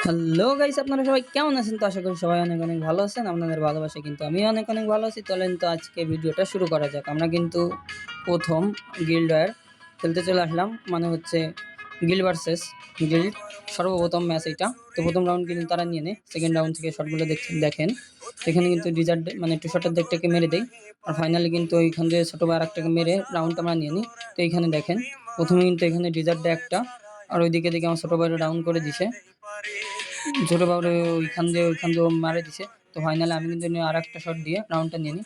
Hello guys, আপনারা সবাই কেমন আছেন? তো আশা করি সবাই অনেক অনেক ভালো আছেন। আপনাদের ভালোবাসা কিন্তু আমি অনেক অনেক ভালো আছি। চলেন তো আজকে ভিডিওটা শুরু করা যাক। আমরা কিন্তু প্রথম গিল্ড ওয়্যার খেলতে চলে আসলাম, মানে হচ্ছে গিল্ড ভার্সেস গিল্ড, সর্বপ্রথম ম্যাচ এইটা। তো প্রথম রাউন্ড কিন্তু তারা নিয়ে নেয়, সেকেন্ড রাউন্ড থেকে শটগুলো দেখেন। এখানে কিন্তু ডিজার্ট মানে টু শটের দিকটাকে মেরে দেয়, আর ফাইনালি কিন্তু ওইখান থেকে ছোটো ভাই আরেকটাকে মেরে রাউন্ডটা আমরা নিয়ে নিই। তো এইখানে দেখেন প্রথমে কিন্তু এখানে ডিজার্ট দেয় একটা, আর ওইদিকে দিকে আমার ছোটো ভাইরা ডাউন করে দিছে, ছোটো বাবুরে ওইখান দিয়ে মারে দিছে। তো ফাইনালি আমি কিন্তু আর একটা শট দিয়ে রাউন্ডটা নিয়ে নিই।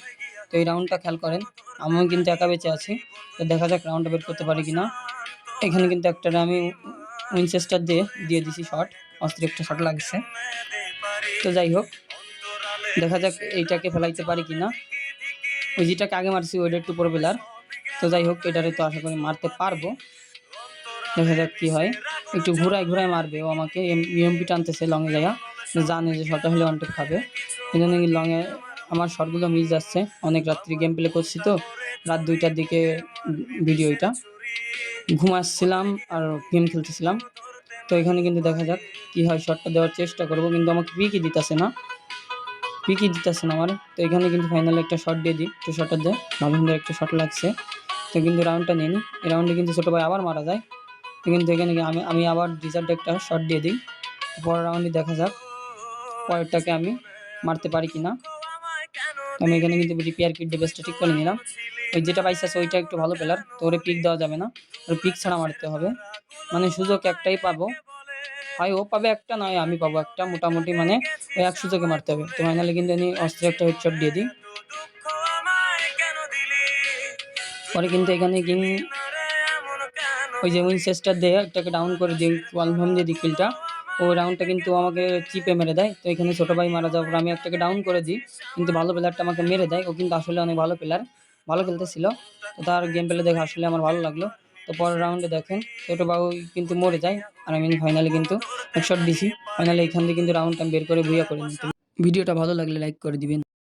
তো এই রাউন্ডটা খেয়াল করেন, আমিও কিন্তু একা বেঁচে আছি। তো দেখা যাক রাউন্ডটা বের করতে পারি কিনা। এখানে কিন্তু একটা আমি উইনচেস্টার দিয়ে দিছি শট, অস্ত্র একটা শট লাগছে। তো যাই হোক, দেখা যাক এইটাকে ফেলাইতে পারি কিনা। ওই যেটাকে আগে মারছি ওইটা একটু পরে পেলার। তো যাই হোক, এটারে তো আশা করি মারতে পারবো। দেখা যাক কি হয়। একটু ঘুরায় মারবে ও আমাকে, ইএমপি টানতেছে লংয়ে জায়গা, জানে যে শটটা হলে অনটেপ খাবে। এই জন্য লংয়ে আমার শটগুলো মিস যাচ্ছে। অনেক রাত্রি গেম প্লে করছি, তো রাত 2টার দিকে ভিডিওটা ঘুমাচ্ছিলাম আর গেম খেলতেছিলাম। তো এখানে কিন্তু দেখা যাক কি হয়, শটটা দেওয়ার চেষ্টা করবো, কিন্তু আমাকে পিকই দিতেছে না আমার। তো এখানে কিন্তু ফাইনালি একটা শট দিয়ে দিই, একটু শটটা দেয় ভালো সুন্দর একটা শট লাগছে। তো কিন্তু রাউন্ডটা নিয়ে নিই। এই রাউন্ডে কিন্তু ছোটো ভাই আবার মারা যায়। কিন্তু এখানে আমি আবার ডিজার্ট একটা শট দিয়ে দিই। পরের রাউন্ডে দেখা যাক পরেরটাকে আমি মারতে পারি কিনা। আমি এখানে কিন্তু রিপেয়ার কিট ডিভাইসটা ঠিক করে নিলাম। ওই যেটা পাইছে ওইটা একটু ভালো প্লেয়ার, তো ওরে পিক দেওয়া যাবে না, ওর পিক ছাড়া মারতে হবে। মানে সুযোগ একটাই পাবো, হয় ও পাবে একটা, নয় আমি পাবো একটা। মোটামুটি মানে ওই এক সুযোগে মারতে হবে। তো ফাইনালি কিন্তু আমি অস্ত্রে একটা হেডশট দিয়ে দিই। পরে কিন্তু এখানে ওই যে উইনচেস্টার দিয়ে একটাকে ডাউন করে দিই, কনফার্ম দিয়ে দিই কিলটা। ওই রাউন্ডটা কিন্তু আমাকে চিপে মেরে দেয়। তো এখানে ছোটো ভাই মারা যাওয়ার পর আমি একটাকে ডাউন করে দিই, কিন্তু ভালো প্লেয়ারটা আমাকে মেরে দেয়। ও কিন্তু আসলে অনেক ভালো প্লেয়ার, ভালো খেলতেছিল। তো তার গেম প্লে দেখে আসলে আমার ভালো লাগলো। তো পরের রাউন্ডে দেখেন ছোটো বাবু কিন্তু মরে যায়, আর আমি ফাইনালি কিন্তু এক শট দিছি। ফাইনালি এখান থেকে কিন্তু রাউন্ডটা বের করে ভুইয়া করে নিই। ভিডিওটা ভালো লাগলে লাইক করে দিবেন।